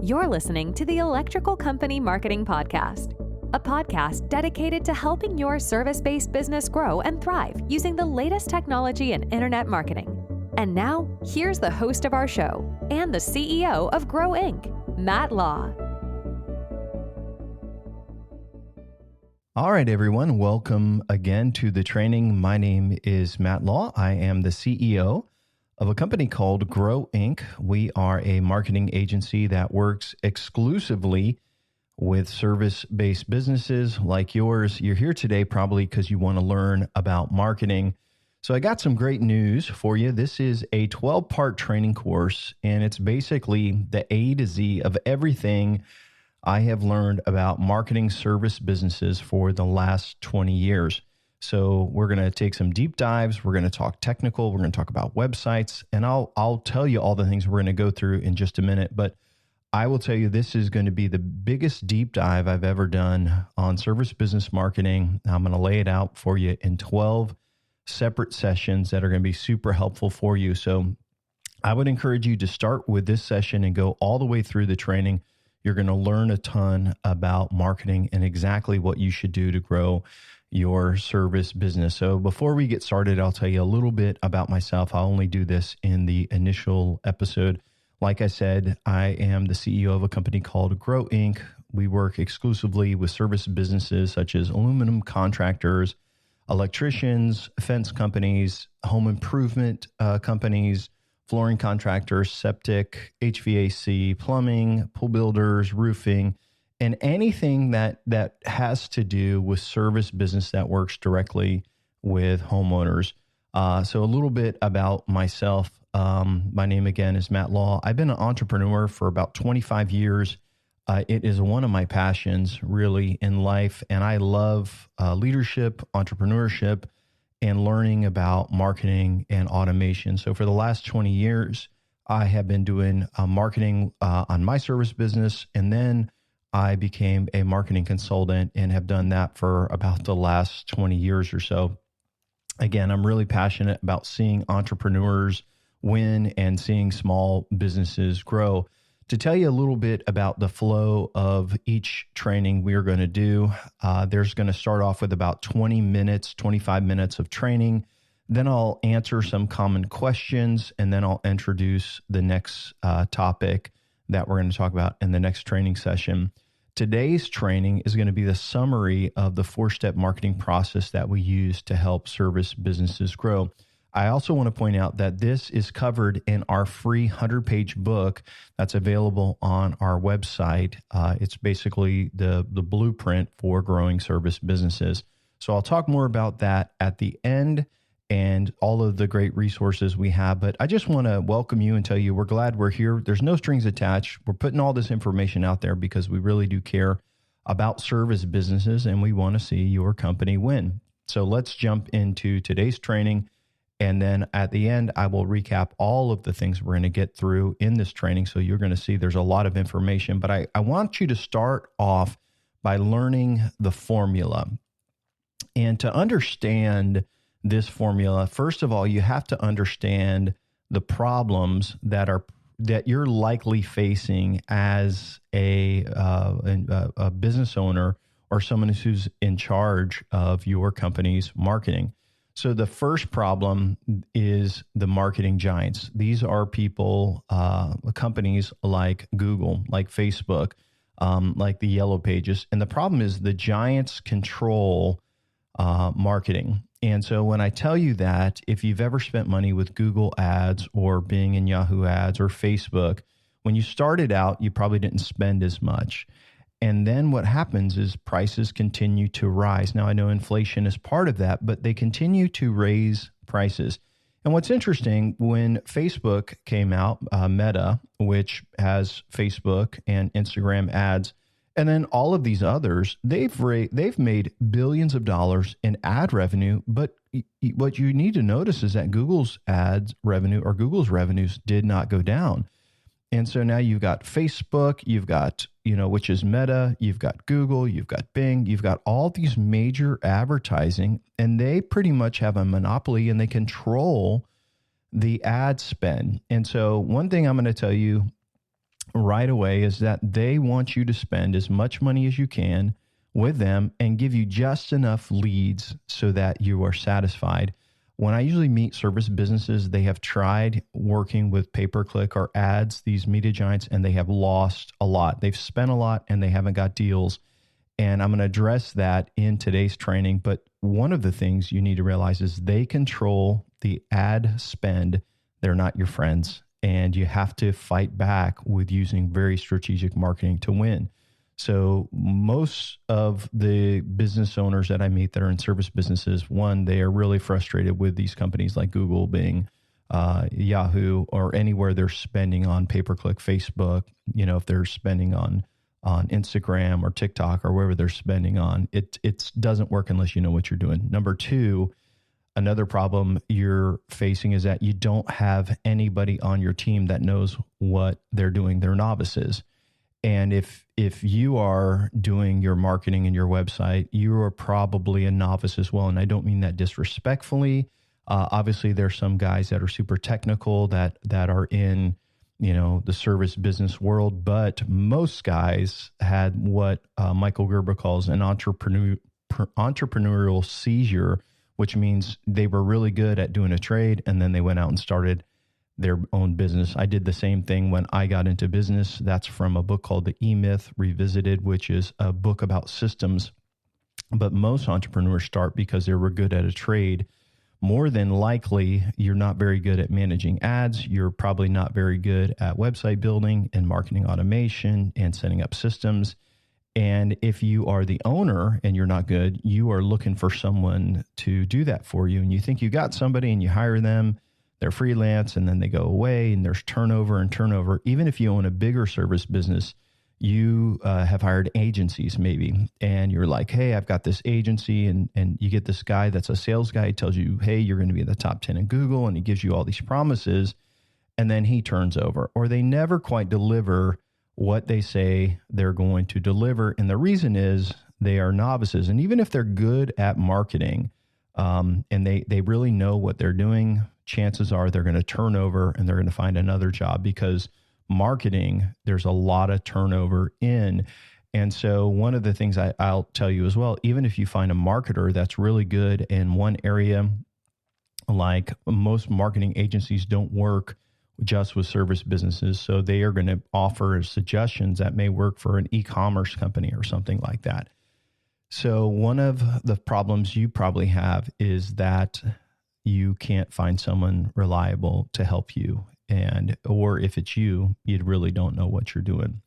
You're listening to the Electrical Company Marketing Podcast, a podcast dedicated to helping your service-based business grow and thrive using the latest technology in internet marketing. And now, here's the host of our show and the CEO of Gro.Inc., Matt Law. All right, everyone. Welcome again to the training. My name is Matt Law. I am the CEO of a company called Gro.Inc. We are a marketing agency that works exclusively with service-based businesses like yours. You're here today probably because you want to learn about marketing. So I got some great news for you. This is a 12-part training course, and it's basically the A to Z of everything I have learned about marketing service businesses for the last 20 years. So we're going to take some deep dives. We're going to talk technical. We're going to talk about websites, and I'll tell you all the things we're going to go through in just a minute. But I will tell you this is going to be the biggest deep dive I've ever done on service business marketing. I'm going to lay it out for you in 12 separate sessions that are going to be super helpful for you. So I would encourage you to start with this session and go all the way through the training. You're going to learn a ton about marketing and exactly what you should do to grow your service business. So before we get started, I'll tell you a little bit about myself. I'll only do this in the initial episode. Like I said, I am the CEO of a company called Gro.Inc. We work exclusively with service businesses such as aluminum contractors, electricians, fence companies, home improvement companies, flooring contractors, septic, HVAC, plumbing, pool builders, roofing, and anything that has to do with service business that works directly with homeowners. So a little bit about myself. My name again is Matt Law. I've been an entrepreneur for about 25 years. It is one of my passions really in life. And I love leadership, entrepreneurship, and learning about marketing and automation. So for the last 20 years, I have been doing marketing on my service business. And then I became a marketing consultant and have done that for about the last 20 years or so. Again, I'm really passionate about seeing entrepreneurs win and seeing small businesses grow. To tell you a little bit about the flow of each training we are going to do, there's going to start off with about 20 minutes, 25 minutes of training. Then I'll answer some common questions, and then I'll introduce the next topic that we're going to talk about in the next training session. Today's training is going to be the summary of the 4-step marketing process that we use to help service businesses grow. I also want to point out that this is covered in our free 100-page book that's available on our website. It's basically the blueprint for growing service businesses. So I'll talk more about that at the end and all of the great resources we have. But I just want to welcome you and tell you we're glad we're here. There's no strings attached. We're putting all this information out there because we really do care about service businesses and we want to see your company win. So let's jump into today's training. And then at the end, I will recap all of the things we're going to get through in this training. So you're going to see there's a lot of information. But I want you to start off by learning the formula. And to understand this formula, first of all, you have to understand the problems that you're likely facing as a business owner or someone who's in charge of your company's marketing. So the first problem is the marketing giants. These are people, companies like Google, like Facebook, like the Yellow Pages. And the problem is the giants control marketing. And so when I tell you that, if you've ever spent money with Google ads or Bing and Yahoo ads or Facebook, when you started out, you probably didn't spend as much. And then what happens is prices continue to rise. Now, I know inflation is part of that, but they continue to raise prices. And what's interesting, when Facebook came out, Meta, which has Facebook and Instagram ads, and then all of these others, they've made billions of dollars in ad revenue. But what you need to notice is that Google's ads revenue or Google's revenues did not go down. And so now you've got Facebook, you've got, which is Meta, you've got Google, you've got Bing, you've got all these major advertising, and they pretty much have a monopoly and they control the ad spend. And so one thing I'm going to tell you right away is that they want you to spend as much money as you can with them and give you just enough leads so that you are satisfied. When I usually meet service businesses, they have tried working with pay-per-click or ads, these media giants, and they have lost a lot. They've spent a lot and they haven't got deals. And I'm going to address that in today's training. But one of the things you need to realize is they control the ad spend. They're not your friends. And you have to fight back with using very strategic marketing to win. So most of the business owners that I meet that are in service businesses, one, they are really frustrated with these companies like Google, Bing, Yahoo, or anywhere they're spending on pay-per-click, Facebook, if they're spending on Instagram or TikTok or wherever they're spending on, it doesn't work unless you know what you're doing. Number two, another problem you're facing is that you don't have anybody on your team that knows what they're doing. They're novices. And if you are doing your marketing and your website, you are probably a novice as well. And I don't mean that disrespectfully. Obviously, there's some guys that are super technical that are in the service business world, but most guys had what Michael Gerber calls an entrepreneurial seizure, which means they were really good at doing a trade and then they went out and started their own business. I did the same thing when I got into business. That's from a book called The E-Myth Revisited, which is a book about systems. But most entrepreneurs start because they were good at a trade. More than likely, you're not very good at managing ads. You're probably not very good at website building and marketing automation and setting up systems. And if you are the owner and you're not good, you are looking for someone to do that for you. And you think you got somebody and you hire them, they're freelance, and then they go away and there's turnover. Even if you own a bigger service business, you have hired agencies maybe, and you're like, hey, I've got this agency, and you get this guy that's a sales guy. He tells you, hey, you're going to be in the top 10 in Google, and he gives you all these promises, and then he turns over, or they never quite deliver what they say they're going to deliver. And the reason is they are novices. And even if they're good at marketing and they really know what they're doing, chances are they're going to turn over and they're going to find another job, because marketing, there's a lot of turnover in. And so one of the things I'll tell you as well, even if you find a marketer that's really good in one area, like most marketing agencies don't work just with service businesses. So they are going to offer suggestions that may work for an e-commerce company or something like that. So one of the problems you probably have is that you can't find someone reliable to help you. Or if it's you really don't know what you're doing.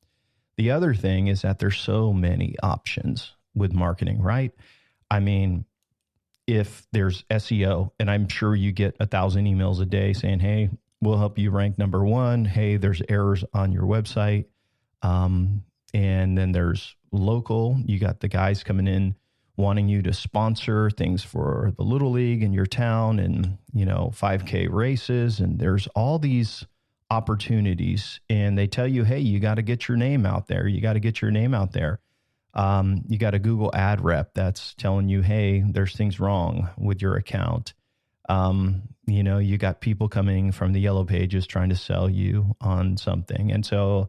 The other thing is that there's so many options with marketing, right? I mean, if there's SEO, and I'm sure you get 1,000 emails a day saying, hey, we'll help you rank number one. Hey, there's errors on your website. And then there's local. You got the guys coming in wanting you to sponsor things for the Little League in your town and, 5K races. And there's all these opportunities, and they tell you, hey, you got to get your name out there. You got to get your name out there. You got a Google ad rep that's telling you, hey, there's things wrong with your account. You got people coming from the yellow pages trying to sell you on something. And so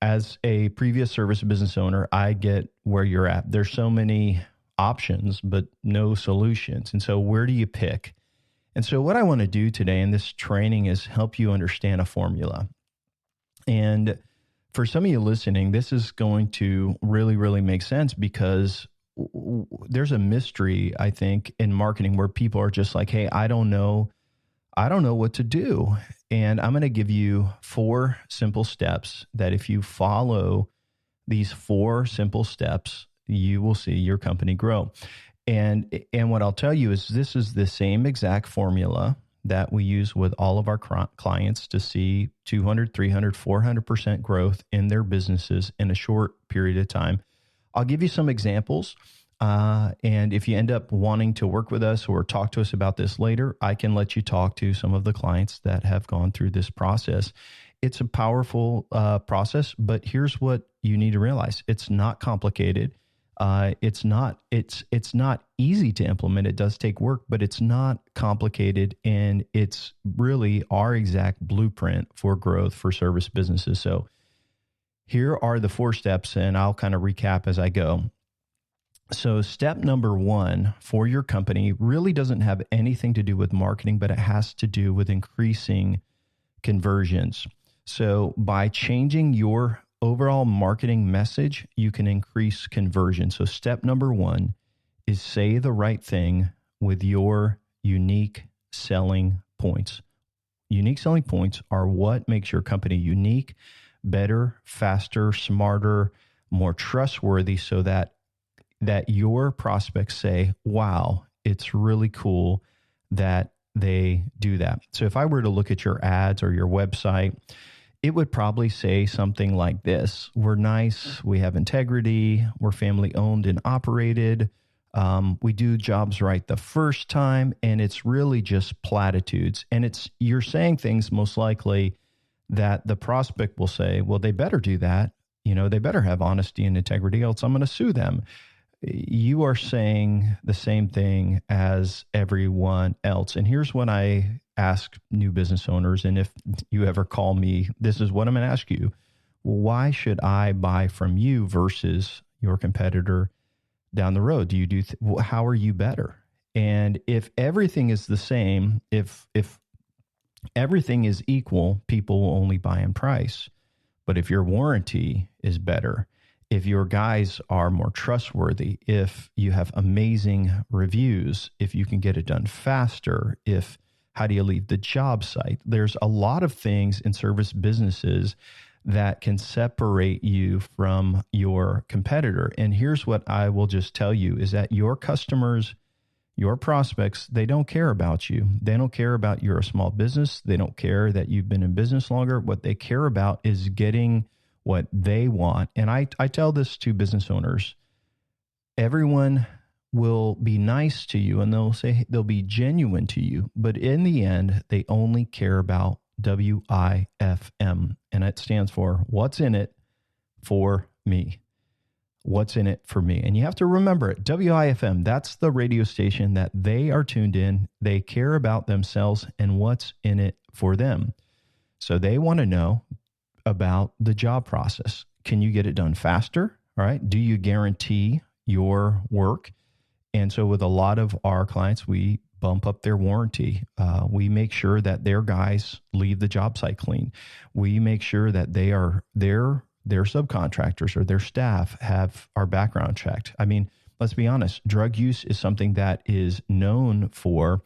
as a previous service business owner, I get where you're at. There's so many options, but no solutions. And so where do you pick? And so what I want to do today in this training is help you understand a formula. And for some of you listening, this is going to really, really make sense, because there's a mystery, I think, in marketing where people are just like, hey, I don't know what to do. And I'm going to give you 4 simple steps that if you follow these 4 simple steps, you will see your company grow. And what I'll tell you is this is the same exact formula that we use with all of our clients to see 200, 300, 400% growth in their businesses in a short period of time. I'll give you some examples. And if you end up wanting to work with us or talk to us about this later, I can let you talk to some of the clients that have gone through this process. It's a powerful process, but here's what you need to realize. It's not complicated. It's not easy to implement. It does take work, but it's not complicated. And it's really our exact blueprint for growth for service businesses. So Here are the 4 steps, and I'll kind of recap as I go. So step number 1 for your company really doesn't have anything to do with marketing, but it has to do with increasing conversions. So by changing your overall marketing message, you can increase conversion. So step number 1 is say the right thing with your unique selling points. Unique selling points are what makes your company unique, better, faster, smarter, more trustworthy, so that your prospects say, wow, it's really cool that they do that. So if I were to look at your ads or your website, it would probably say something like this: we're nice, we have integrity, we're family owned and operated, we do jobs right the first time, and it's really just platitudes. And you're saying things most likely that the prospect will say, well, they better do that. They better have honesty and integrity, else I'm going to sue them. You are saying the same thing as everyone else. And here's what I ask new business owners. And if you ever call me, this is what I'm going to ask you. Why should I buy from you versus your competitor down the road? How are you better? And if everything is the same, if everything is equal, people will only buy in price. But if your warranty is better, if your guys are more trustworthy, if you have amazing reviews, if you can get it done faster, how do you leave the job site? There's a lot of things in service businesses that can separate you from your competitor. And here's what I will just tell you is that your customers, your prospects, they don't care about you. They don't care about you're a small business. They don't care that you've been in business longer. What they care about is getting what they want. And I tell this to business owners: everyone will be nice to you and they'll be genuine to you, but in the end, they only care about WIFM, and it stands for what's in it for me. What's in it for me? And you have to remember it. WIFM, that's the radio station that they are tuned in. They care about themselves and what's in it for them. So they want to know about the job process. Can you get it done faster? All right. Do you guarantee your work? And so with a lot of our clients, we bump up their warranty. We make sure that their guys leave the job site clean. We make sure that their subcontractors or their staff have our background checked. I mean, let's be honest, drug use is something that is known for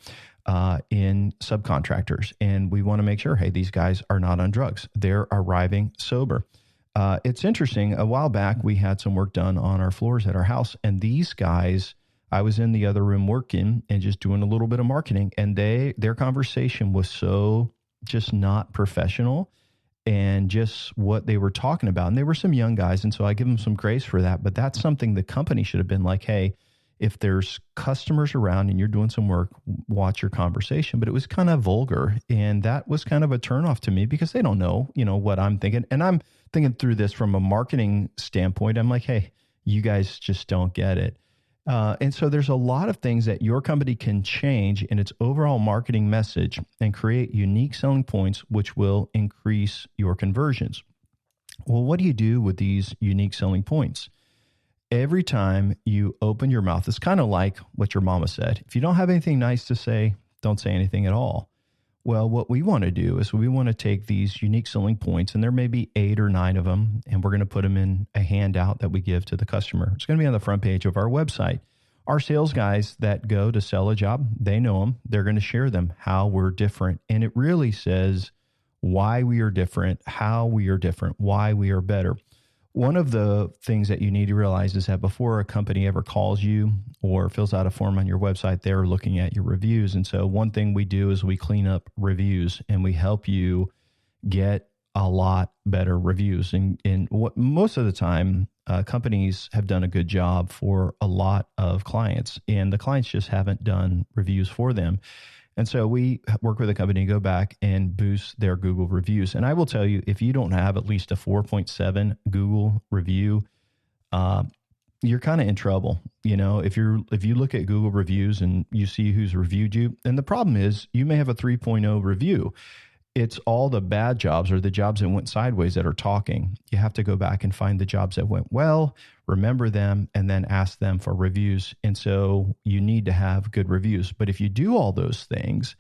in subcontractors. And we want to make sure, hey, these guys are not on drugs. They're arriving sober. It's interesting. A while back, we had some work done on our floors at our house. And these guys, I was in the other room working and just doing a little bit of marketing. And their conversation was so just not professional and just what they were talking about. And they were some young guys. And so I give them some grace for that. But that's something the company should have been like, hey, if there's customers around and you're doing some work, watch your conversation. But it was kind of vulgar. And that was kind of a turnoff to me because they don't know, what I'm thinking. And I'm thinking through this from a marketing standpoint. I'm like, hey, you guys just don't get it. And so there's a lot of things that your company can change in its overall marketing message and create unique selling points, which will increase your conversions. Well, what do you do with these unique selling points? Every time you open your mouth, it's kind of like what your mama said. If you don't have anything nice to say, don't say anything at all. Well, what we want to do is we want to take these unique selling points, and there may be 8 or 9 of them, and we're going to put them in a handout that we give to the customer. It's going to be on the front page of our website. Our sales guys that go to sell a job, they know them. They're going to share them, how we're different. And it really says why we are different, how we are different, why we are better. One of the things that you need to realize is that before a company ever calls you or fills out a form on your website, they're looking at your reviews. And so one thing we do is we clean up reviews and we help you get a lot better reviews. And what most of the time, companies have done a good job for a lot of clients, and the clients just haven't done reviews for them. And so we work with a company to go back and boost their Google reviews. And I will tell you, if you don't have at least a 4.7 Google review, you're kind of in trouble. If you look at Google reviews and you see who's reviewed you, and the problem is you may have a 3.0 review. It's all the bad jobs or the jobs that went sideways that are talking. You have to go back and find the jobs that went well, remember them, and then ask them for reviews. And so you need to have good reviews. But if you do all those things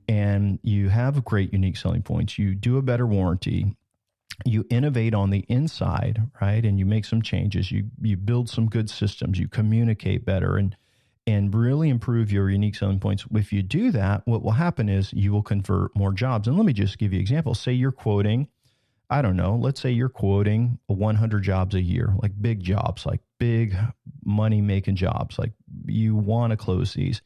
and you have great unique selling points, you do a better warranty, you innovate on the inside, right? And you make some changes, you build some good systems, you communicate better, and really improve your unique selling points. If you do that, what will happen is you will convert more jobs. And let me just give you an example. Say you're quoting, I don't know, let's say you're quoting 100 jobs a year, like big jobs, like big money making jobs, like you want to close these.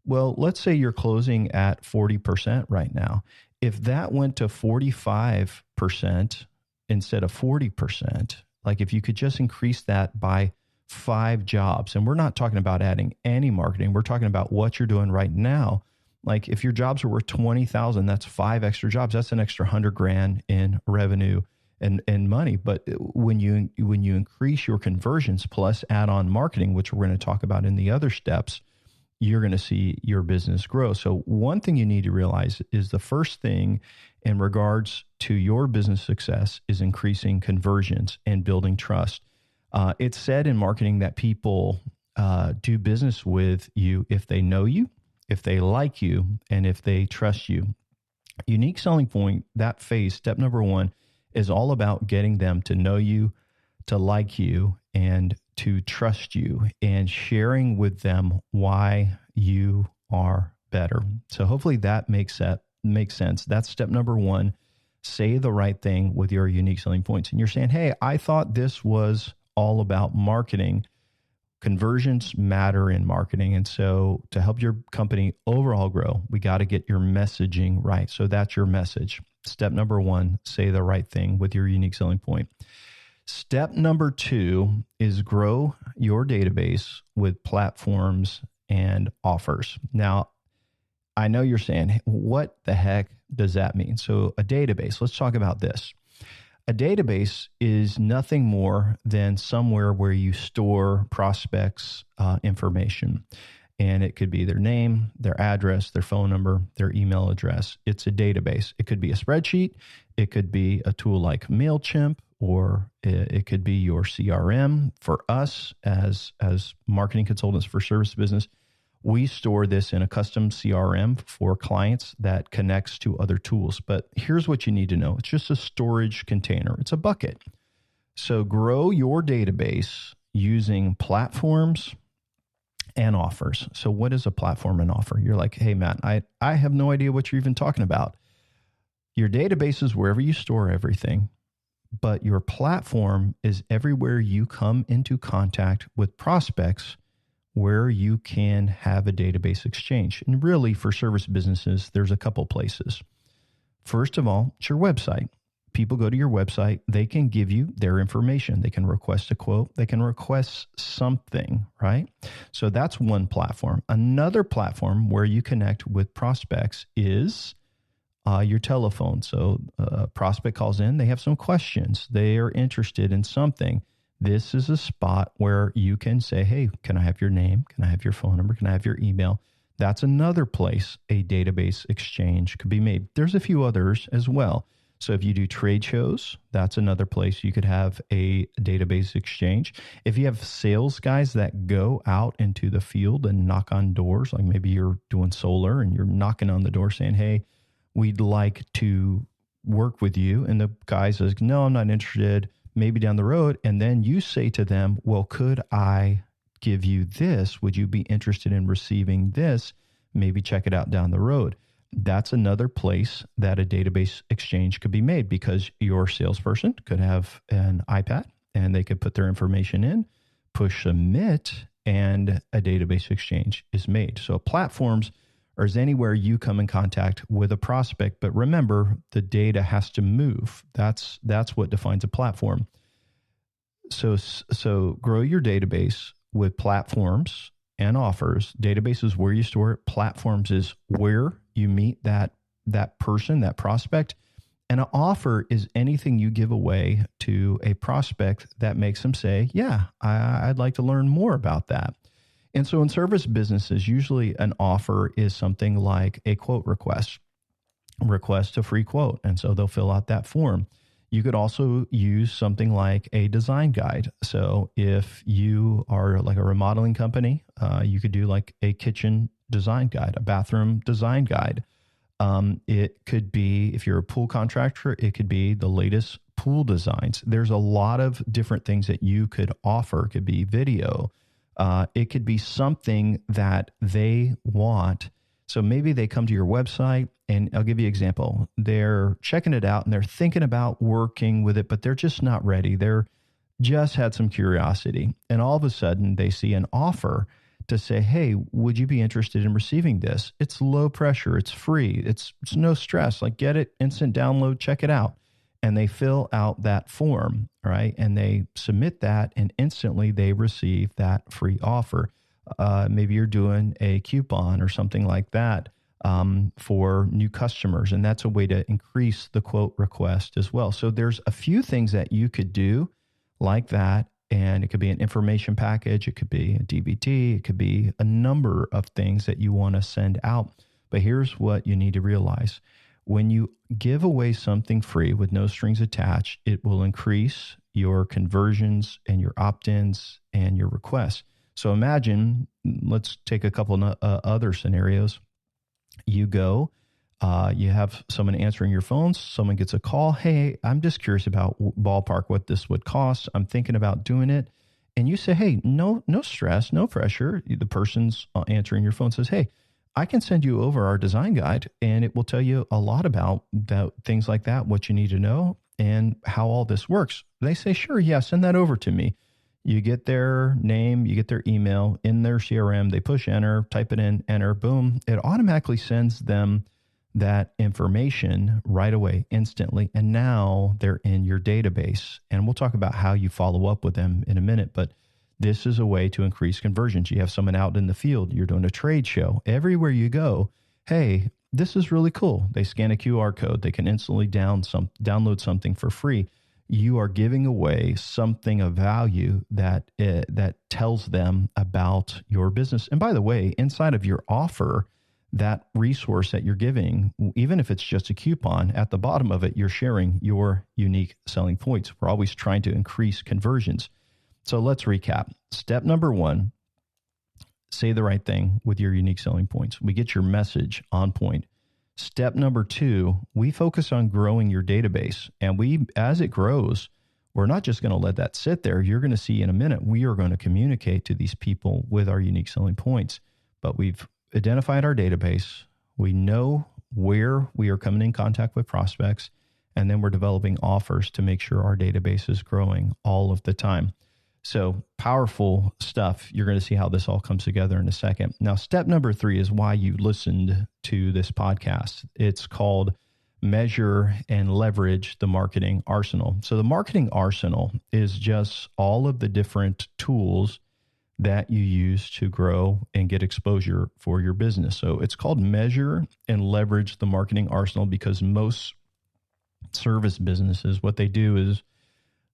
Well, let's say you're closing at 40% right now. If that went to 45% instead of 40%, like if you could just increase that by 5 jobs, and we're not talking about adding any marketing, we're talking about what you're doing right now. Like if your jobs are worth 20,000, that's 5 extra jobs. That's an extra 100 grand in revenue and money. But when you increase your conversions plus add on marketing, which we're going to talk about in the other steps, you're going to see your business grow. So one thing you need to realize is the first thing in regards to your business success is increasing conversions and building trust. It's said in marketing that people do business with you if they know you, if they like you, and if they trust you. Unique selling point, that phase, step number 1, is all about getting them to know you, to like you, and to trust you, and sharing with them why you are better. So hopefully that makes sense. That's step number 1. Say the right thing with your unique selling points. And you're saying, hey, I thought this was all about marketing. Conversions matter in marketing. And so to help your company overall grow, we got to get your messaging right. So that's your message. Step number 1, say the right thing with your unique selling point. Step number 2 is grow your database with platforms and offers. Now, I know you're saying, what the heck does that mean? So a database, let's talk about this. A database is nothing more than somewhere where you store prospects' information. And it could be their name, their address, their phone number, their email address. It's a database. It could be a spreadsheet. It could be a tool like MailChimp, or it could be your CRM. For us as marketing consultants for service business, we store this in a custom CRM for clients that connects to other tools. But here's what you need to know. It's just a storage container. It's a bucket. So grow your database using platforms and offers. So what is a platform and offer? You're like, hey, Matt, I have no idea what you're even talking about. Your database is wherever you store everything, but your platform is everywhere you come into contact with prospects where you can have a database exchange. And really for service businesses, there's a couple places. First of all, it's your website. People go to your website, they can give you their information. They can request a quote. They can request something, right? So that's one platform. Another platform where you connect with prospects is your telephone. So a prospect calls in, they have some questions. They are interested in something. This is a spot where you can say, hey, can I have your name? Can I have your phone number? Can I have your email? That's another place a database exchange could be made. There's a few others as well. So if you do trade shows, that's another place you could have a database exchange. If you have sales guys that go out into the field and knock on doors, like maybe you're doing solar and you're knocking on the door saying, hey, we'd like to work with you. And the guy says, no, I'm not interested, maybe down the road. And then you say to them, well, could I give you this? Would you be interested in receiving this? Maybe check it out down the road. That's another place that a database exchange could be made, because your salesperson could have an iPad and they could put their information in, push submit, and a database exchange is made. So platforms are anywhere you come in contact with a prospect. But remember, the data has to move. That's what defines a platform. So grow your database with platforms and offers. Database is where you store it. Platforms is where you meet that person, that prospect. And an offer is anything you give away to a prospect that makes them say, yeah, I'd like to learn more about that. And so in service businesses, usually an offer is something like a quote request. request a free quote. And so they'll fill out that form. You could also use something like a design guide. So if you are like a remodeling company, you could do like a kitchen design guide, a bathroom design guide. It could be, if you're a pool contractor, it could be the latest pool designs. There's a lot of different things that you could offer. It could be video. It could be something that they want. So maybe they come to your website, and I'll give you an example. They're checking it out and they're thinking about working with it, but they're just not ready. They're just had some curiosity. And all of a sudden they see an offer to say, hey, would you be interested in receiving this? It's low pressure. It's free. It's no stress. Like, get it, instant download, check it out. And they fill out that form, right? And they submit that, and instantly they receive that free offer. Maybe you're doing a coupon or something like that for new customers, and that's a way to increase the quote request as well. So there's a few things that you could do like that, and it could be an information package, it could be a DVD, it could be a number of things that you want to send out. But here's what you need to realize. When you give away something free with no strings attached, it will increase your conversions and your opt-ins and your requests. So imagine, let's take a couple other scenarios. You go, you have someone answering your phone, someone gets a call. Hey, I'm just curious about ballpark what this would cost. I'm thinking about doing it. And you say, hey, no stress, no pressure. The person's answering your phone says, hey, I can send you over our design guide, and it will tell you a lot about things like that, what you need to know and how all this works. They say, sure, yeah, send that over to me. You get their name, you get their email in their CRM, they push enter, type it in, enter, boom. It automatically sends them that information right away, instantly. And now they're in your database. And we'll talk about how you follow up with them in a minute, but this is a way to increase conversions. You have someone out in the field, you're doing a trade show. Everywhere you go, hey, this is really cool. They scan a QR code. They can instantly download something for free. You are giving away something of value that tells them about your business. And by the way, inside of your offer, that resource that you're giving, even if it's just a coupon, at the bottom of it, you're sharing your unique selling points. We're always trying to increase conversions. So let's recap. Step number 1, say the right thing with your unique selling points. We get your message on point. Step number 2, we focus on growing your database. And as it grows, we're not just going to let that sit there. You're going to see in a minute, we are going to communicate to these people with our unique selling points. But we've identified our database. We know where we are coming in contact with prospects. And then we're developing offers to make sure our database is growing all of the time. So powerful stuff. You're going to see how this all comes together in a second. Now, step number 3 is why you listened to this podcast. It's called Measure and Leverage the Marketing Arsenal. So the marketing arsenal is just all of the different tools that you use to grow and get exposure for your business. So it's called Measure and Leverage the Marketing Arsenal because most service businesses, what they do is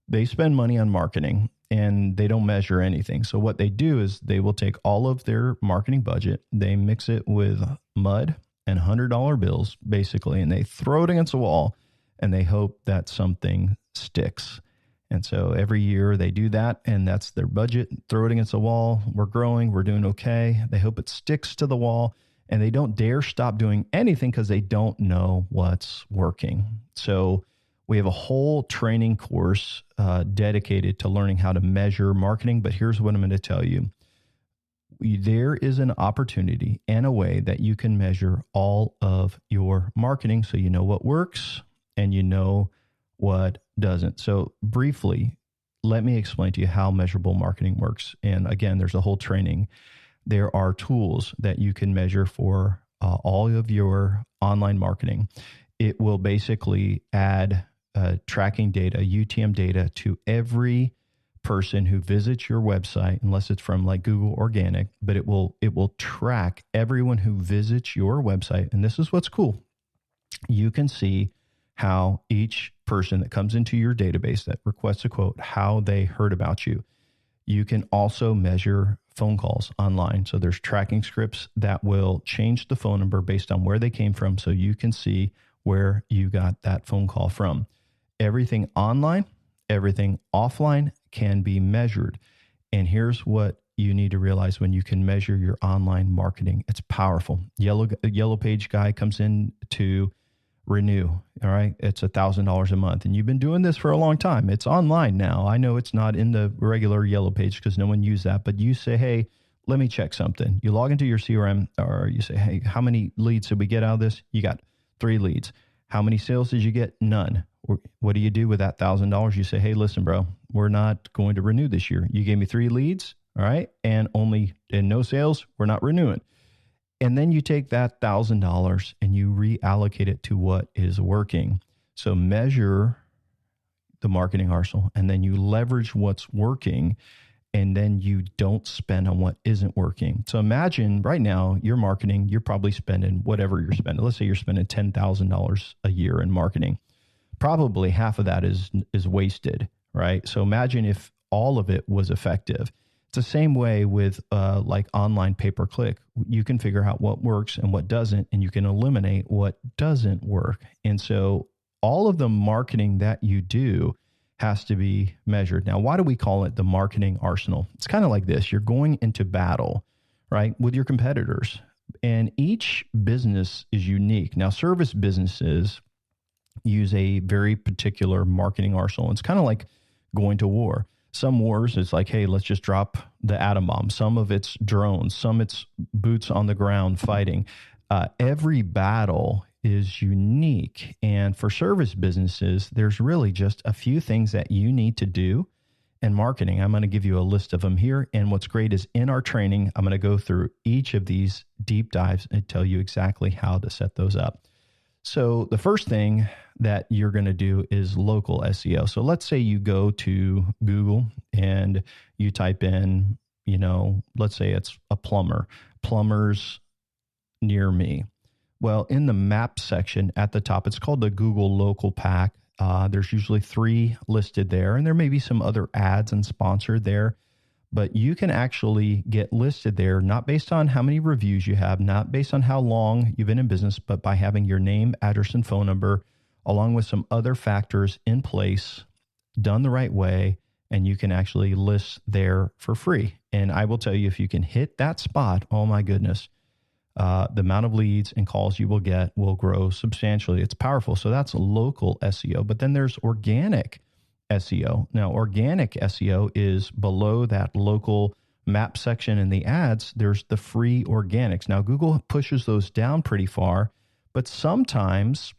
they spend money on marketing and they don't measure anything. So what they do is they will take all of their marketing budget, they mix it with mud and $100 bills, basically, and they throw it against the wall and they hope that something sticks. And so every year they do that, and that's their budget. Throw it against the wall. We're growing. We're doing okay. They hope it sticks to the wall, and they don't dare stop doing anything because they don't know what's working. So we have a whole training course dedicated to learning how to measure marketing. But here's what I'm going to tell you. There is an opportunity and a way that you can measure all of your marketing so you know what works and you know what doesn't. So briefly, let me explain to you how measurable marketing works. And again, there's a whole training. There are tools that you can measure for all of your online marketing. It will basically add tracking data, UTM data, to every person who visits your website, unless it's from like Google Organic, but it will track everyone who visits your website. And this is what's cool. You can see how each person that comes into your database that requests a quote, how they heard about you. You can also measure phone calls online. So there's tracking scripts that will change the phone number based on where they came from. So you can see where you got that phone call from. Everything online, everything offline can be measured. And here's what you need to realize when you can measure your online marketing. It's powerful. Yellow Page guy comes in to renew. All right. It's $1,000 a month. And you've been doing this for a long time. It's online now. I know it's not in the regular Yellow Page because no one used that, but you say, hey, let me check something. You log into your CRM or you say, hey, how many leads did we get out of this? You got 3 leads. How many sales did you get? None. What do you do with that $1,000? You say, hey, listen, bro, we're not going to renew this year. You gave me 3 leads. All right. And no sales. We're not renewing. And then you take that $1,000 and you reallocate it to what is working. So measure the marketing arsenal and then you leverage what's working and then you don't spend on what isn't working. So imagine right now you're marketing, you're probably spending whatever you're spending. Let's say you're spending $10,000 a year in marketing. Probably half of that is wasted, right? So imagine if all of it was effective. It's the same way with like online pay-per-click. You can figure out what works and what doesn't, and you can eliminate what doesn't work. And so all of the marketing that you do has to be measured. Now, why do we call it the marketing arsenal? It's kind of like this. You're going into battle, right, with your competitors. And each business is unique. Now, service businesses use a very particular marketing arsenal. It's kind of like going to war. Some wars, it's like, hey, let's just drop the atom bomb. Some of it's drones. Some it's boots on the ground fighting. Every battle is unique. And for service businesses, there's really just a few things that you need to do in marketing. I'm going to give you a list of them here. And what's great is in our training, I'm going to go through each of these deep dives and tell you exactly how to set those up. So the first thing that you're going to do is local SEO. So let's say you go to Google and you type in, let's say it's a plumbers near me. Well, in the map section at the top, it's called the Google Local Pack. There's usually 3 listed there, and there may be some other ads and sponsored there. But you can actually get listed there, not based on how many reviews you have, not based on how long you've been in business, but by having your name, address, and phone number, along with some other factors in place, done the right way, and you can actually list there for free. And I will tell you, if you can hit that spot, oh my goodness, the amount of leads and calls you will get will grow substantially. It's powerful. So that's local SEO. But then there's organic SEO. Now, organic SEO is below that local map section in the ads. There's the free organics. Now, Google pushes those down pretty far, but sometimes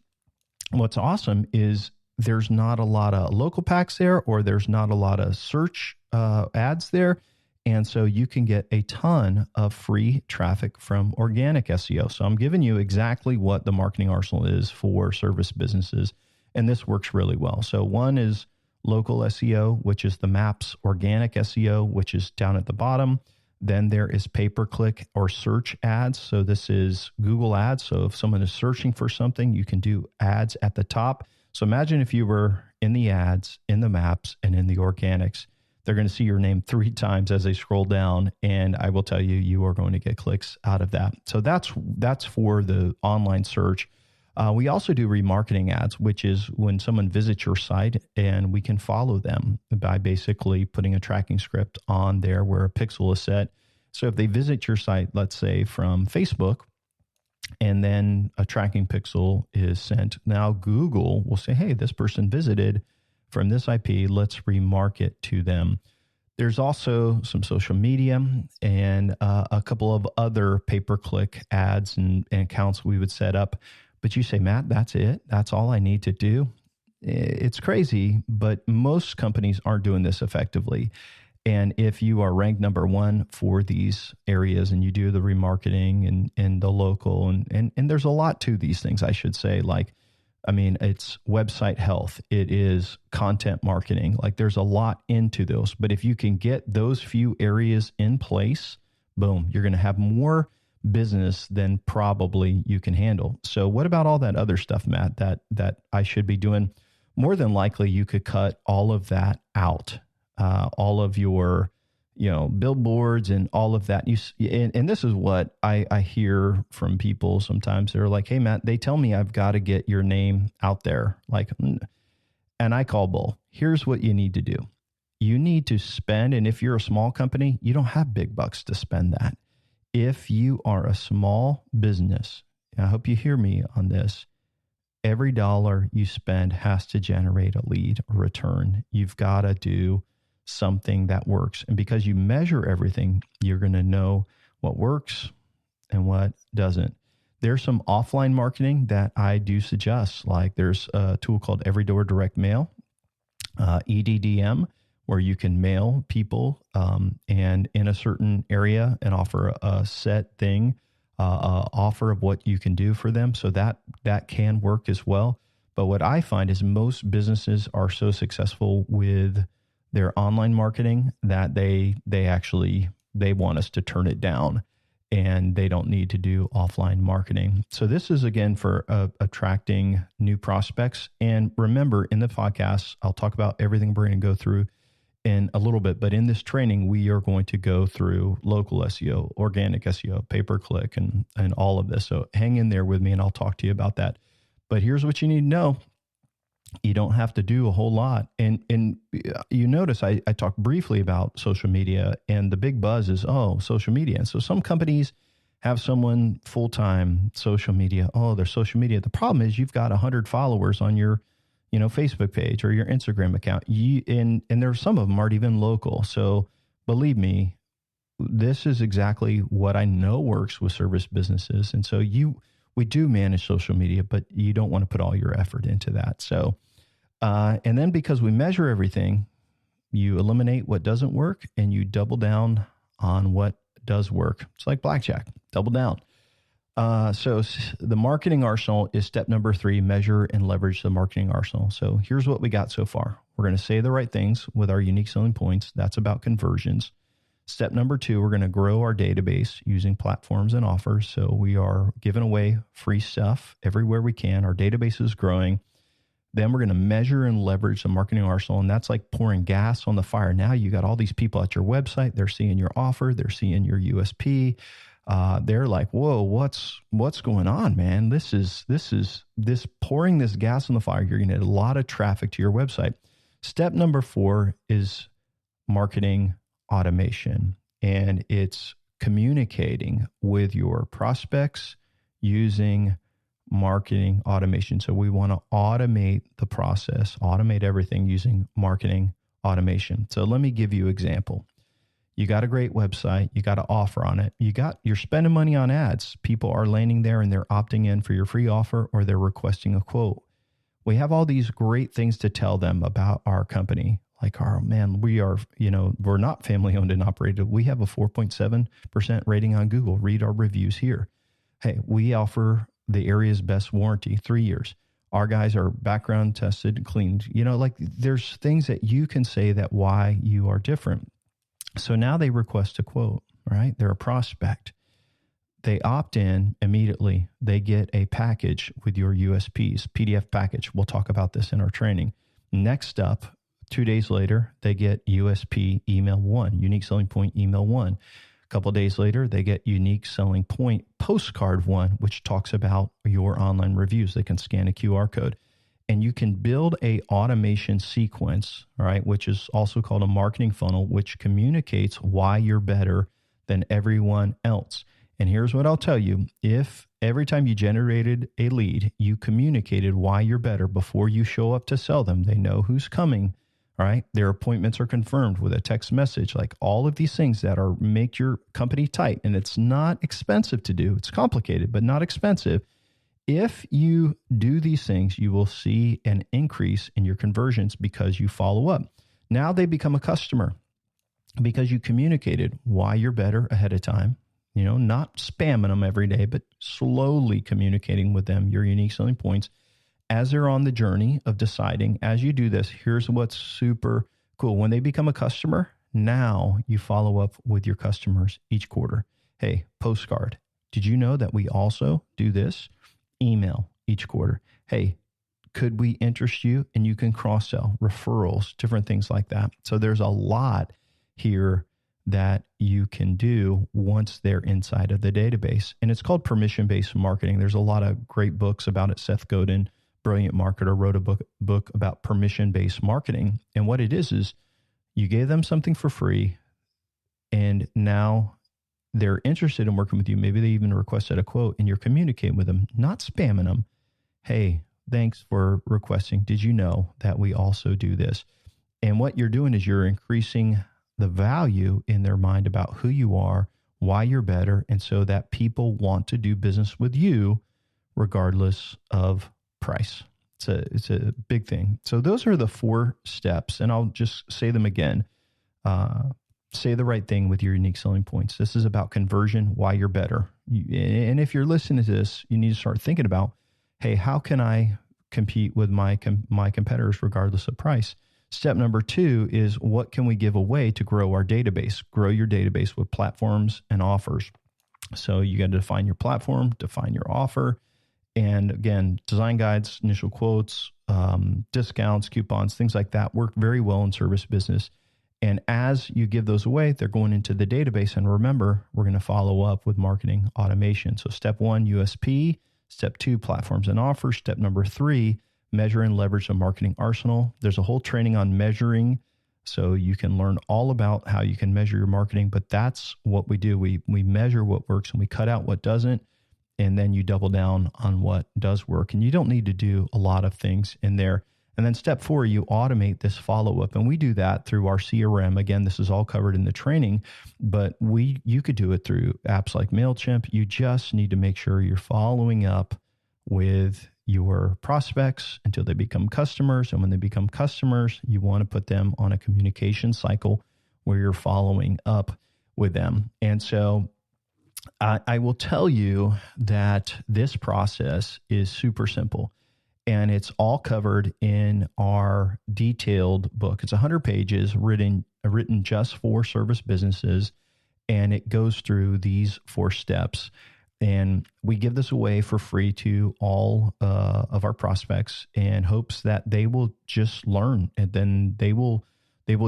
what's awesome is there's not a lot of local packs there, or there's not a lot of search ads there. And so you can get a ton of free traffic from organic SEO. So I'm giving you exactly what the marketing arsenal is for service businesses. And this works really well. So one is local SEO, which is the maps, organic SEO, which is down at the bottom. Then there is pay-per-click or search ads. So this is Google ads. So if someone is searching for something, you can do ads at the top. So imagine if you were in the ads, in the maps, and in the organics. They're going to see your name 3 times as they scroll down. And I will tell you, you are going to get clicks out of that. So that's for the online search. We also do remarketing ads, which is when someone visits your site and we can follow them by basically putting a tracking script on there where a pixel is set. So if they visit your site, let's say from Facebook, and then a tracking pixel is sent, now Google will say, hey, this person visited from this IP, let's remarket to them. There's also some social media and a couple of other pay-per-click ads and accounts we would set up. But you say, Matt, that's it? That's all I need to do? It's crazy, but most companies aren't doing this effectively. And if you are ranked number 1 for these areas and you do the remarketing and the local, and there's a lot to these things, I should say, it's website health. It is content marketing. There's a lot into those. But if you can get those few areas in place, boom, you're going to have more business than probably you can handle. So what about all that other stuff, Matt, that I should be doing? More than likely, you could cut all of that out. All of your billboards and all of that. And this is what I hear from people sometimes. They're like, hey, Matt, they tell me I've got to get your name out there. And I call bull. Here's what you need to do. You need to spend, and if you're a small company, you don't have big bucks to spend that. If you are a small business, I hope you hear me on this, every dollar you spend has to generate a lead or return. You've got to do something that works. And because you measure everything, you're going to know what works and what doesn't. There's some offline marketing that I do suggest. Like there's a tool called Every Door Direct Mail, EDDM, where you can mail people and in a certain area and offer a set thing, offer of what you can do for them. So that can work as well. But what I find is most businesses are so successful with their online marketing that they want us to turn it down, and they don't need to do offline marketing. So this is, again, for attracting new prospects. And remember, in the podcast, I'll talk about everything we're going to go through in a little bit. But in this training, we are going to go through local SEO, organic SEO, pay-per-click, and all of this. So hang in there with me, and I'll talk to you about that. But here's what you need to know. You don't have to do a whole lot. And you notice I talked briefly about social media, and the big buzz is, social media. And so some companies have someone full-time social media. Their social media. The problem is you've got 100 followers on your Facebook page or your Instagram account. And there some of them aren't even local. So believe me, this is exactly what I know works with service businesses. And so we do manage social media, but you don't want to put all your effort into that. So, and then because we measure everything, you eliminate what doesn't work and you double down on what does work. It's like blackjack, double down. So the marketing arsenal is step number 3, measure and leverage the marketing arsenal. So here's what we got so far. We're going to say the right things with our unique selling points. That's about conversions. Step number 2, we're going to grow our database using platforms and offers. So we are giving away free stuff everywhere we can. Our database is growing. Then we're going to measure and leverage the marketing arsenal. And that's like pouring gas on the fire. Now you got all these people at your website. They're seeing your offer. They're seeing your USP. They're like, whoa, what's going on, man? This pouring this gas on the fire. You're going to get a lot of traffic to your website. Step number 4 is marketing automation, and it's communicating with your prospects using marketing automation. So we want to automate the process, automate everything using marketing automation. So let me give you an example. You got a great website, you got an offer on it, you're spending money on ads. People are landing there and they're opting in for your free offer or they're requesting a quote. We have all these great things to tell them about our company. Like, we're not family owned and operated. We have a 4.7% rating on Google. Read our reviews here. Hey, we offer the area's best warranty, 3 years. Our guys are background tested and cleaned. There's things that you can say that why you are different. So now they request a quote, right? They're a prospect. They opt in immediately. They get a package with your USPs, PDF package. We'll talk about this in our training. Next up, 2 days later, they get USP email 1, unique selling point email 1. A couple of days later, they get unique selling point postcard 1, which talks about your online reviews. They can scan a QR code. And you can build a automation sequence, all right, which is also called a marketing funnel, which communicates why you're better than everyone else. And here's what I'll tell you. If every time you generated a lead, you communicated why you're better before you show up to sell them, they know who's coming, all right? Their appointments are confirmed with a text message, like all of these things that make your company tight. And it's not expensive to do. It's complicated, but not expensive. If you do these things, you will see an increase in your conversions because you follow up. Now they become a customer because you communicated why you're better ahead of time, not spamming them every day, but slowly communicating with them your unique selling points as they're on the journey of deciding. As you do this, here's what's super cool. When they become a customer, now you follow up with your customers each quarter. Hey, postcard. Did you know that we also do this? Email each quarter. Hey, could we interest you? And you can cross-sell, referrals, different things like that. So there's a lot here that you can do once they're inside of the database. And it's called permission-based marketing. There's a lot of great books about it. Seth Godin, brilliant marketer, wrote a book about permission-based marketing. And what it is you gave them something for free, and now they're interested in working with you. Maybe they even requested a quote, and you're communicating with them, not spamming them. Hey, thanks for requesting. Did you know that we also do this? And what you're doing is you're increasing the value in their mind about who you are, why you're better, and so that people want to do business with you regardless of price. It's a big thing. So those are the 4 steps, and I'll just say them again. Say the right thing with your unique selling points. This is about conversion, why you're better. And if you're listening to this, you need to start thinking about, hey, how can I compete with my competitors regardless of price? Step number 2 is what can we give away to grow our database? Grow your database with platforms and offers. So you got to define your platform, define your offer. And again, design guides, initial quotes, discounts, coupons, things like that work very well in service business. And as you give those away, they're going into the database. And remember, we're going to follow up with marketing automation. So step 1, USP. Step 2, platforms and offers. Step number 3, measure and leverage the marketing arsenal. There's a whole training on measuring, so you can learn all about how you can measure your marketing. But that's what we do. We measure what works and we cut out what doesn't, and then you double down on what does work. And you don't need to do a lot of things in there. And then step 4, you automate this follow-up. And we do that through our CRM. Again, this is all covered in the training, but you could do it through apps like MailChimp. You just need to make sure you're following up with your prospects until they become customers. And when they become customers, you want to put them on a communication cycle where you're following up with them. And so I will tell you that this process is super simple. And it's all covered in our detailed book. It's 100 pages written just for service businesses. And it goes through these 4 steps. And we give this away for free to all of our prospects in hopes that they will just learn, and then they will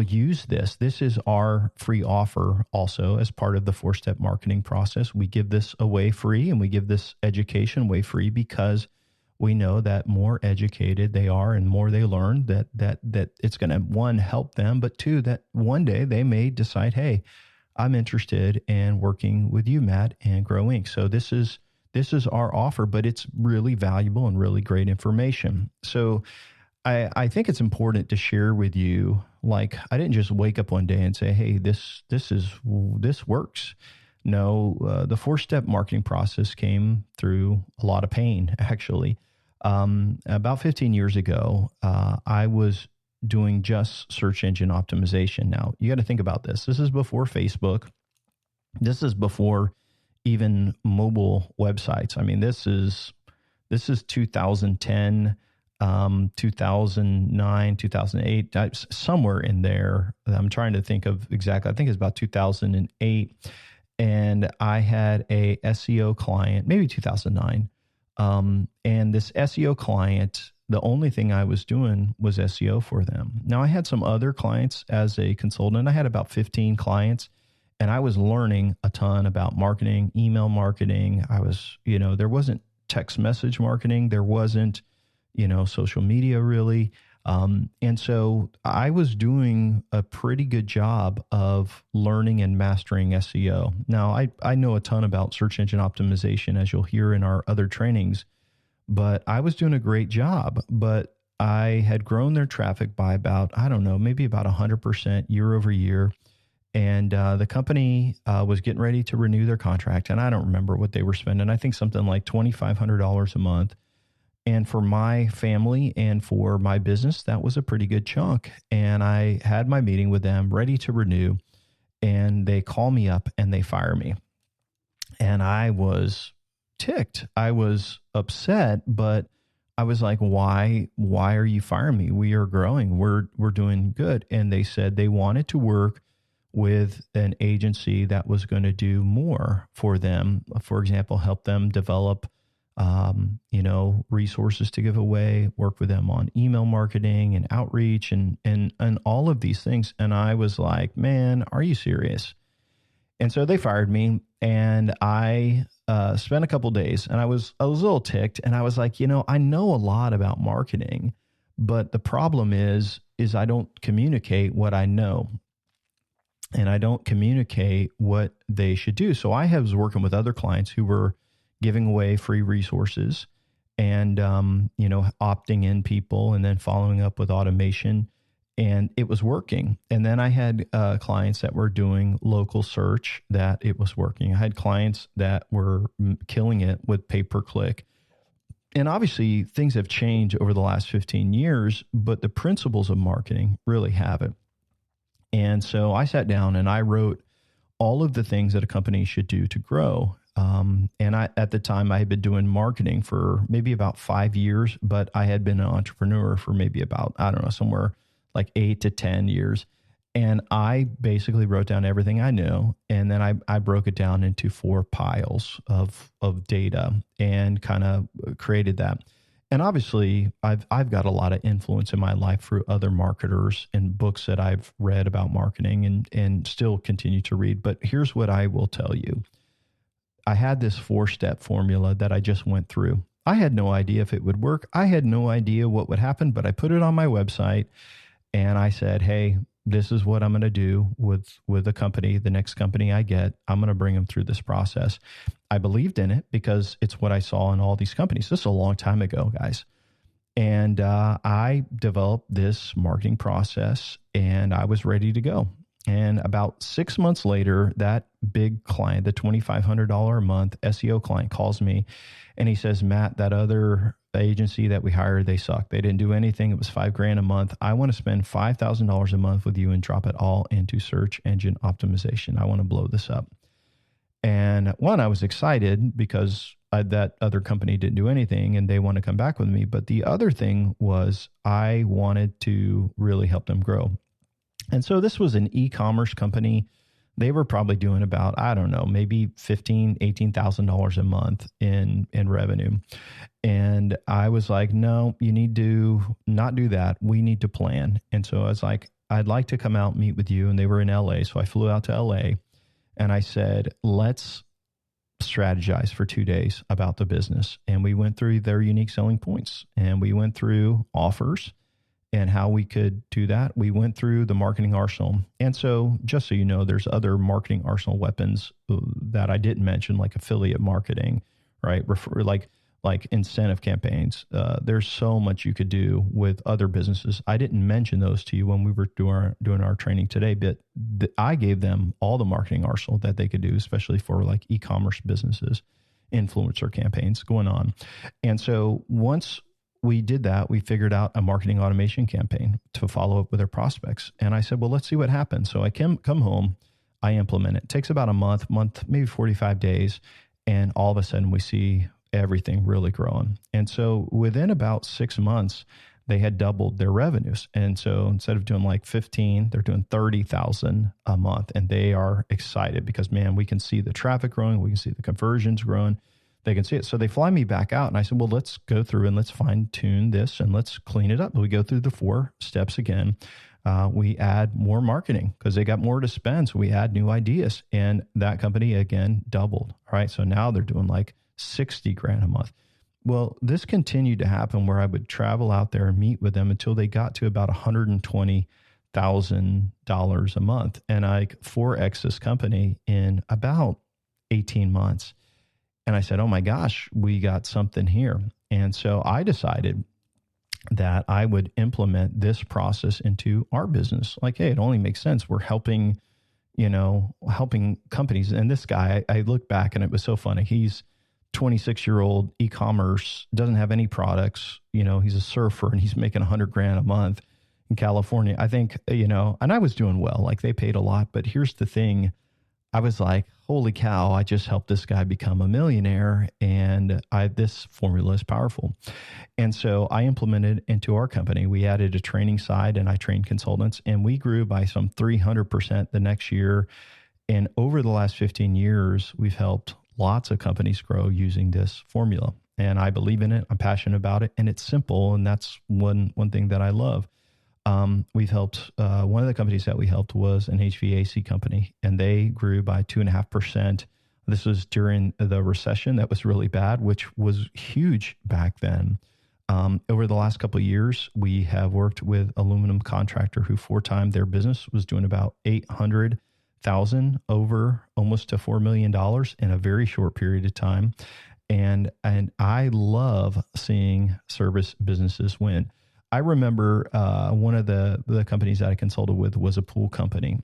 use this. This is our free offer also as part of the 4-step marketing process. We give this away free, and we give this education away free because we know that more educated they are and more they learn, that it's going to, 1, help them, but 2, that one day they may decide, hey, I'm interested in working with you, Matt, and Gro.Inc. So this is our offer, but it's really valuable and really great information. So I think it's important to share with you, like, I didn't just wake up one day and say, hey, this works. No, the 4-step marketing process came through a lot of pain, actually. About 15 years ago, I was doing just search engine optimization. Now, you got to think about this. This is before Facebook. This is before even mobile websites. I mean, this is 2010, 2009, 2008, somewhere in there. I'm trying to think of exactly. I think it's about 2008. And I had a SEO client, maybe 2009. And this SEO client, the only thing I was doing was SEO for them. Now, I had some other clients as a consultant. I had about 15 clients, and I was learning a ton about marketing, email marketing. I was, there wasn't text message marketing. There wasn't, social media really. And so I was doing a pretty good job of learning and mastering SEO. Now, I know a ton about search engine optimization, as you'll hear in our other trainings, but I was doing a great job. But I had grown their traffic by about, maybe about 100% year over year. And the company was getting ready to renew their contract. And I don't remember what they were spending. I think something like $2,500 a month. And for my family and for my business, that was a pretty good chunk. And I had my meeting with them, ready to renew. And they call me up and they fire me. And I was ticked. I was upset, but I was like, why are you firing me? We are growing. We're doing good. And they said they wanted to work with an agency that was going to do more for them. For example, help them develop resources to give away, work with them on email marketing and outreach and all of these things. And I was like, man, are you serious? And so they fired me, and I spent a couple days, and I was a little ticked, and I was like, I know a lot about marketing, but the problem is I don't communicate what I know, and I don't communicate what they should do. So I was working with other clients who were giving away free resources and, opting in people and then following up with automation. And it was working. And then I had clients that were doing local search that it was working. I had clients that were killing it with pay-per-click. And obviously things have changed over the last 15 years, but the principles of marketing really haven't. And so I sat down and I wrote all of the things that a company should do to grow. And at the time, I had been doing marketing for maybe about 5 years, but I had been an entrepreneur for maybe about, somewhere like 8 to 10 years. And I basically wrote down everything I knew. And then I broke it down into 4 piles of data and kind of created that. And obviously, I've got a lot of influence in my life through other marketers and books that I've read about marketing and still continue to read. But here's what I will tell you. I had this 4-step formula that I just went through. I had no idea if it would work. I had no idea what would happen, but I put it on my website and I said, hey, this is what I'm going to do with a company. The next company I get, I'm going to bring them through this process. I believed in it because it's what I saw in all these companies. This is a long time ago, guys. And I developed this marketing process and I was ready to go. And about 6 months later, that big client, the $2,500 a month SEO client, calls me and he says, Matt, that other agency that we hired, they sucked. They didn't do anything. It was $5,000 a month. I want to spend $5,000 a month with you and drop it all into search engine optimization. I want to blow this up. And one, I was excited because that other company didn't do anything and they want to come back with me. But the other thing was I wanted to really help them grow. And so this was an e-commerce company. They were probably doing about, maybe $15,000, $18,000 a month in revenue. And I was like, no, you need to not do that. We need to plan. And so I was like, I'd like to come out and meet with you. And they were in LA. So I flew out to LA and I said, let's strategize for 2 days about the business. And we went through their unique selling points and we went through offers and how we could do that. We went through the marketing arsenal. And so just so you know, there's other marketing arsenal weapons that I didn't mention, like affiliate marketing, right? Like incentive campaigns. There's so much you could do with other businesses. I didn't mention those to you when we were doing our training today, but I gave them all the marketing arsenal that they could do, especially for like e-commerce businesses, influencer campaigns going on. And so once we did that, we figured out a marketing automation campaign to follow up with our prospects. And I said, well, let's see what happens. So I come home, I implement it. It takes about a month, maybe 45 days. And all of a sudden we see everything really growing. And so within about 6 months, they had doubled their revenues. And so instead of doing like 15, they're doing 30,000 a month. And they are excited because, man, we can see the traffic growing. We can see the conversions growing. They can see it. So they fly me back out and I said, well, let's go through and let's fine tune this and let's clean it up. We go through the 4 steps again. We add more marketing because they got more to spend. So we add new ideas and that company again doubled. All right. So now they're doing like $60,000 a month. Well, this continued to happen where I would travel out there and meet with them until they got to about $120,000 a month. And I 4X this company in about 18 months. And I said, oh my gosh, we got something here. And so I decided that I would implement this process into our business. Like, hey, it only makes sense. We're helping companies. And this guy, I look back and it was so funny. He's 26-year-old e-commerce, doesn't have any products. He's a surfer and he's making $100,000 a month in California. I think, and I was doing well, like they paid a lot, but here's the thing. I was like, holy cow, I just helped this guy become a millionaire and this formula is powerful. And so I implemented into our company. We added a training side and I trained consultants and we grew by some 300% the next year. And over the last 15 years, we've helped lots of companies grow using this formula. And I believe in it. I'm passionate about it and it's simple. And that's one thing that I love. We've helped, one of the companies that we helped was an HVAC company, and they grew by 2.5%. This was during the recession that was really bad, which was huge back then. Over the last couple of years, we have worked with aluminum contractor who 4x their business was doing about 800,000 over almost to $4 million in a very short period of time. And I love seeing service businesses win. I remember one of the companies that I consulted with was a pool company.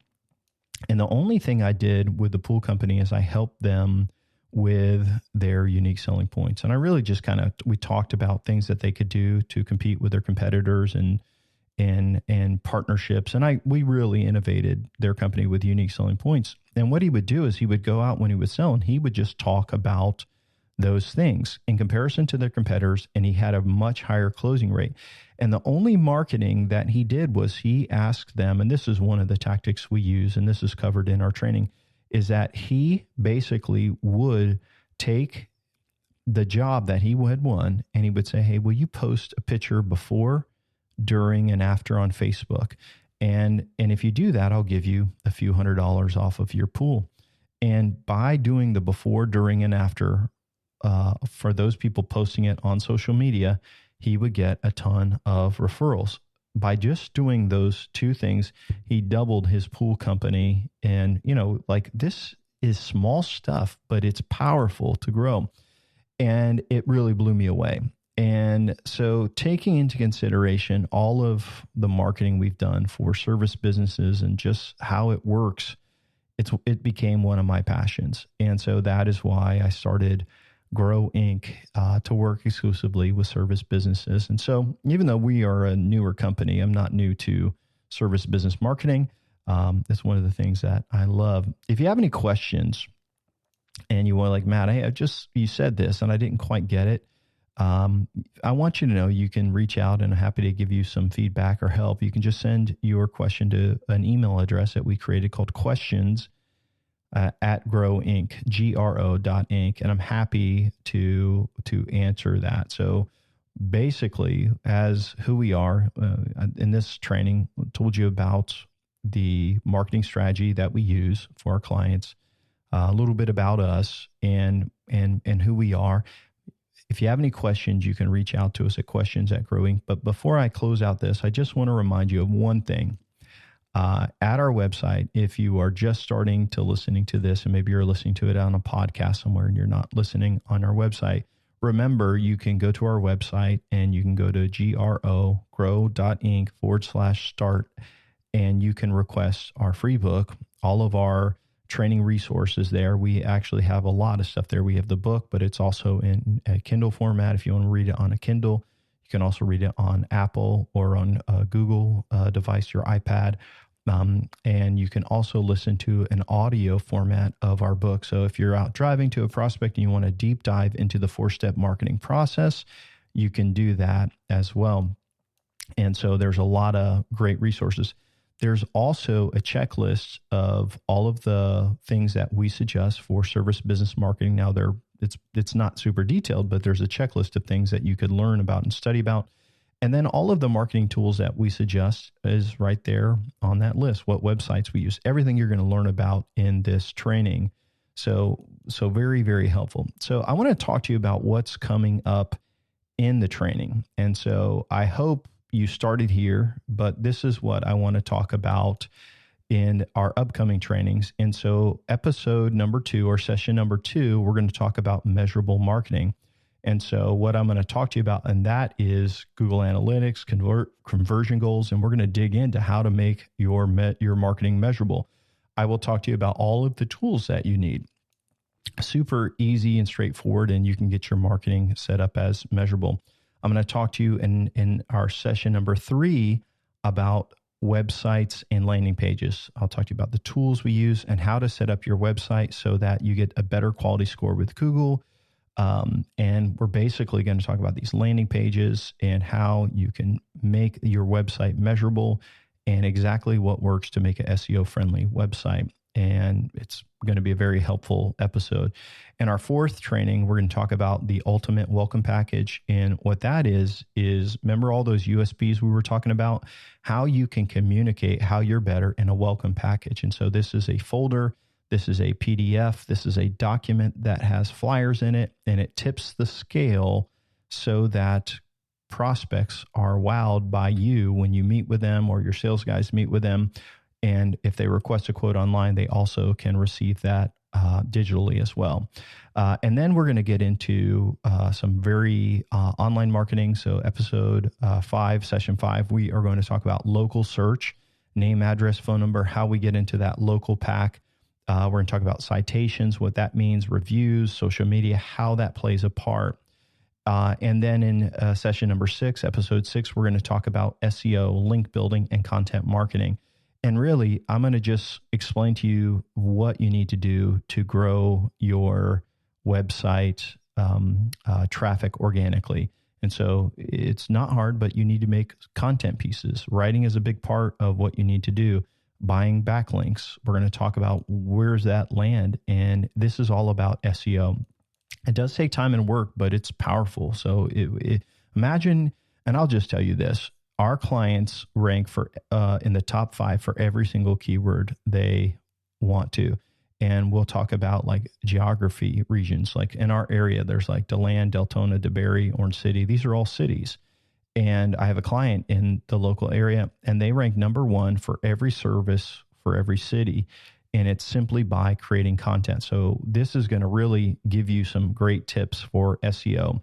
And the only thing I did with the pool company is I helped them with their unique selling points. And I really just we talked about things that they could do to compete with their competitors and partnerships. And we really innovated their company with unique selling points. And what he would do is he would go out when he was selling, he would just talk about those things in comparison to their competitors, and he had a much higher closing rate. And the only marketing that he did was he asked them, and this is one of the tactics we use, and this is covered in our training, is that he basically would take the job that he had won and he would say, hey, will you post a picture before, during, and after on Facebook? And if you do that, I'll give you a few $100s off of your pool. And by doing the before, during, and after, for those people posting it on social media, he would get a ton of referrals. By just doing those two things, he doubled his pool company. And, this is small stuff, but it's powerful to grow. And it really blew me away. And so taking into consideration all of the marketing we've done for service businesses and just how it works, it became one of my passions. And so that is why I started Gro.Inc. To work exclusively with service businesses. And so even though we are a newer company, I'm not new to service business marketing. It's one of the things that I love. If you have any questions and you want, like, Matt, hey, you said this and I didn't quite get it. I want you to know you can reach out, and I'm happy to give you some feedback or help. You can just send your question to an email address that we created called questions at Gro.Inc, Gro.Inc, and I'm happy to answer that. So basically, as who we are in this training, I told you about the marketing strategy that we use for our clients, a little bit about us and who we are. If you have any questions, you can reach out to us at questions@Gro.Inc. But before I close out this, I just want to remind you of one thing. At our website, if you are just starting to listening to this, and maybe you're listening to it on a podcast somewhere and you're not listening on our website, remember you can go to our website and you can go to Gro.Inc/start, and you can request our free book, all of our training resources there. We actually have a lot of stuff there. We have the book, but it's also in a Kindle format. If you want to read it on a Kindle, you can also read it on Apple or on a Google device, your iPad. And you can also listen to an audio format of our book. So if you're out driving to a prospect and you want to deep dive into the 4-step marketing process, you can do that as well. And so there's a lot of great resources. There's also a checklist of all of the things that we suggest for service business marketing. Now, it's not super detailed, but there's a checklist of things that you could learn about and study about. And then all of the marketing tools that we suggest is right there on that list, what websites we use, everything you're going to learn about in this training. So very, very helpful. So I want to talk to you about what's coming up in the training. And so I hope you started here, but this is what I want to talk about in our upcoming trainings. And so episode number 2 or session number 2, we're going to talk about measurable marketing. And so what I'm going to talk to you about, and that is Google Analytics, conversion goals, and we're going to dig into how to make your marketing measurable. I will talk to you about all of the tools that you need. Super easy and straightforward, and you can get your marketing set up as measurable. I'm going to talk to you in our session number 3 about websites and landing pages. I'll talk to you about the tools we use and how to set up your website so that you get a better quality score with Google. And we're basically going to talk about these landing pages and how you can make your website measurable and exactly what works to make an SEO-friendly website. and it's going to be a very helpful episode. In our fourth training, we're going to talk about the ultimate welcome package. And what that is remember all those USPs we were talking about, how you can communicate how you're better in a welcome package. And so this is a folder, this is a PDF, this is a document that has flyers in it, and it tips the scale so that prospects are wowed by you when you meet with them or your sales guys meet with them. And if they request a quote online, they also can receive that digitally as well. And then we're going to get into some very online marketing. So episode 5, session 5, we are going to talk about local search, name, address, phone number, how we get into that local pack. We're going to talk about citations, what that means, reviews, social media, how that plays a part. And then in session number 6, episode 6, we're going to talk about SEO, link building, and content marketing. And really, I'm going to just explain to you what you need to do to grow your website traffic organically. And so it's not hard, but you need to make content pieces. Writing is a big part of what you need to do. Buying backlinks. We're going to talk about where's that land. And this is all about SEO. It does take time and work, but it's powerful. So imagine, and I'll just tell you this, our clients rank for in the top 5 for every single keyword they want to. And we'll talk about like geography regions. Like in our area, there's like DeLand, Deltona, DeBary, Orange City. These are all cities. And I have a client in the local area, and they rank number 1 for every service for every city. And it's simply by creating content. So this is going to really give you some great tips for SEO.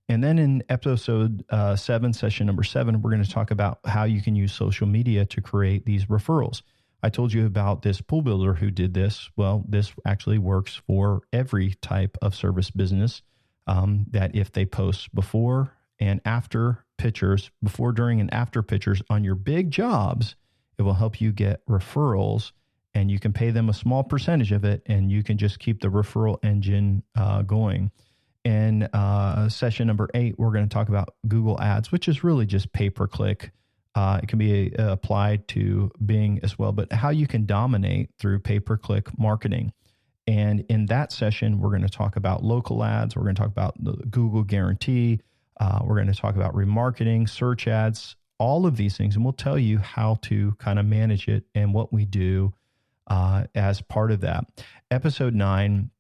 And then in episode 7, session number 7, we're going to talk about how you can use social media to create these referrals. I told you about this pool builder who did this. Well, this actually works for every type of service business, that if they post before and after pictures, before, during, and after pictures on your big jobs, it will help you get referrals, and you can pay them a small percentage of it, and you can just keep the referral engine going. In session number 8, we're going to talk about Google Ads, which is really just pay-per-click. It can be applied to Bing as well, but how you can dominate through pay-per-click marketing. And in that session, we're going to talk about local ads. We're going to talk about the Google guarantee. We're going to talk about remarketing, search ads, all of these things. And we'll tell you how to kind of manage it and what we do as part of that. Episode 9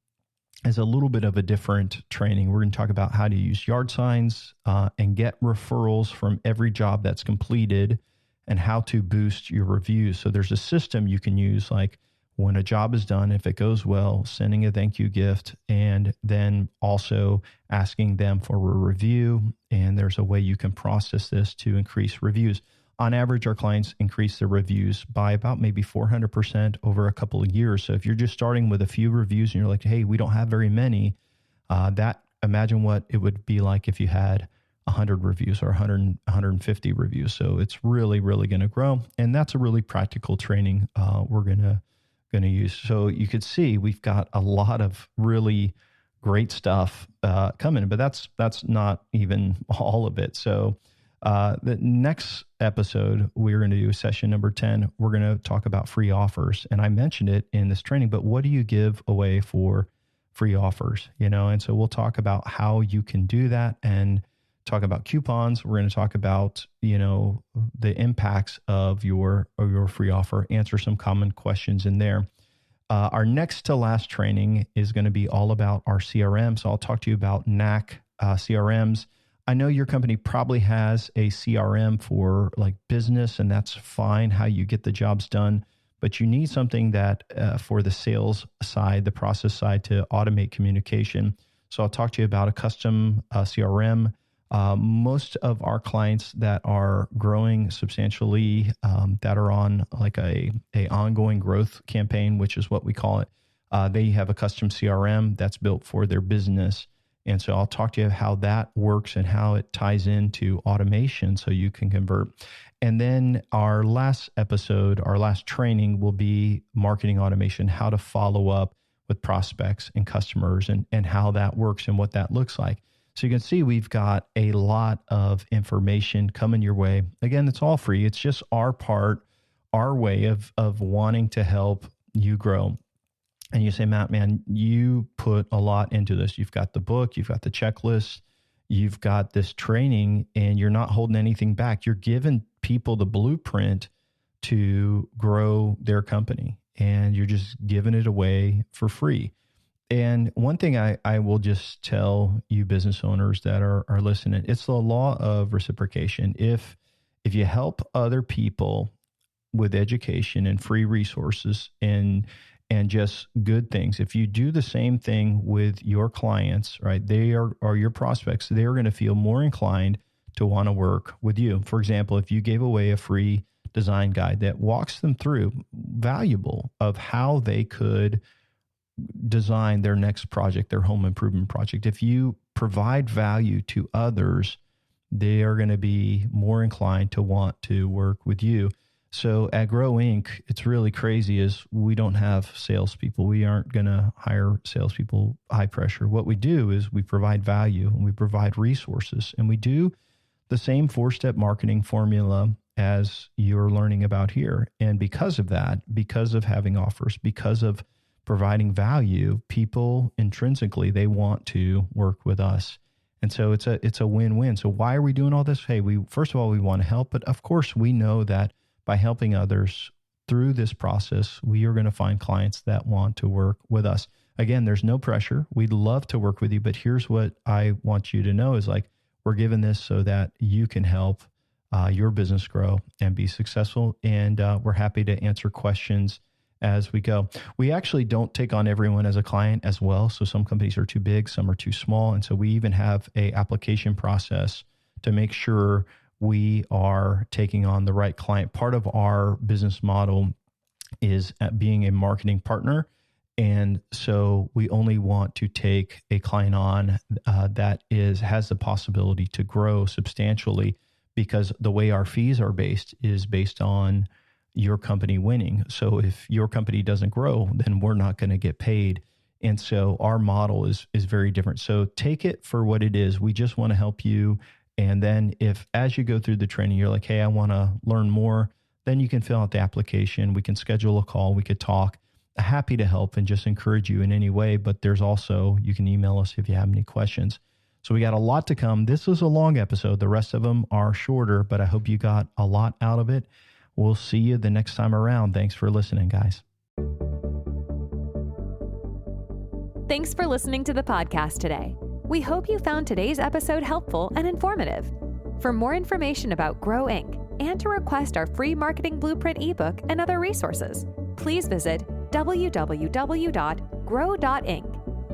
is a little bit of a different training. We're going to talk about how to use yard signs and get referrals from every job that's completed, and how to boost your reviews. So there's a system you can use, like when a job is done, if it goes well, sending a thank you gift, and then also asking them for a review. And there's a way you can process this to increase reviews. On average, our clients increase their reviews by about maybe 400% over a couple of years. So if you're just starting with a few reviews and you're like, hey, we don't have very many, imagine what it would be like if you had 100 reviews or 150 reviews. So it's really, really going to grow. And that's a really practical training we're going to use. So you could see we've got a lot of really great stuff coming, but that's not even all of it. So the next episode, we're going to do session number 10. We're going to talk about free offers. And I mentioned it in this training, but what do you give away for free offers? And so we'll talk about how you can do that and talk about coupons. We're going to talk about, the impacts of your free offer, answer some common questions in there. Our next to last training is going to be all about our CRM. So I'll talk to you about NAC CRMs. I know your company probably has a CRM for like business, and that's fine, how you get the jobs done, but you need something that for the sales side, the process side, to automate communication. So I'll talk to you about a custom CRM. Most of our clients that are growing substantially, that are on like a ongoing growth campaign, which is what we call it, they have a custom CRM that's built for their business. And so I'll talk to you how that works and how it ties into automation so you can convert. And then our last episode, our last training will be marketing automation, how to follow up with prospects and customers, and how that works and what that looks like. So you can see we've got a lot of information coming your way. Again, it's all free. It's just our part, our way of wanting to help you grow. And you say, Matt, man, you put a lot into this. You've got the book, you've got the checklist, you've got this training, and you're not holding anything back. You're giving people the blueprint to grow their company, and you're just giving it away for free. And one thing I will just tell you business owners that are listening, it's the law of reciprocation. If you help other people with education and free resources and just good things, if you do the same thing with your clients, right, they are your prospects, they're going to feel more inclined to want to work with you. For example, if you gave away a free design guide that walks them through valuable of how they could design their next project, their home improvement project, if you provide value to others, they are going to be more inclined to want to work with you. So at Gro.Inc, it's really crazy is we don't have salespeople. We aren't going to hire salespeople high pressure. What we do is we provide value and we provide resources, and we do the same 4-step marketing formula as you're learning about here. And because of that, because of having offers, because of providing value, people intrinsically, they want to work with us. And so it's a win-win. So why are we doing all this? Hey, first of all, we want to help, but of course we know that by helping others through this process, we are going to find clients that want to work with us. Again, there's no pressure. We'd love to work with you, but here's what I want you to know is like, we're giving this so that you can help your business grow and be successful. And we're happy to answer questions as we go. We actually don't take on everyone as a client as well. So some companies are too big, some are too small. And so we even have a application process to make sure we are taking on the right client. Part of our business model is being a marketing partner. And so we only want to take a client on that has the possibility to grow substantially, because the way our fees are based is based on your company winning. So if your company doesn't grow, then we're not going to get paid. And so our model is very different. So take it for what it is. We just want to help you. And then if as you go through the training, you're like, hey, I want to learn more, then you can fill out the application. We can schedule a call. We could talk. Happy to help and just encourage you in any way. But there's also, you can email us if you have any questions. So we got a lot to come. This was a long episode. The rest of them are shorter, but I hope you got a lot out of it. We'll see you the next time around. Thanks for listening, guys. Thanks for listening to the podcast today. We hope you found today's episode helpful and informative. For more information about Gro.Inc. and to request our free marketing blueprint ebook and other resources, please visit www.Gro.Inc.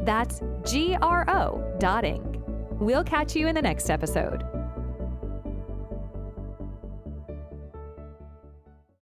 That's Gro.Inc. We'll catch you in the next episode.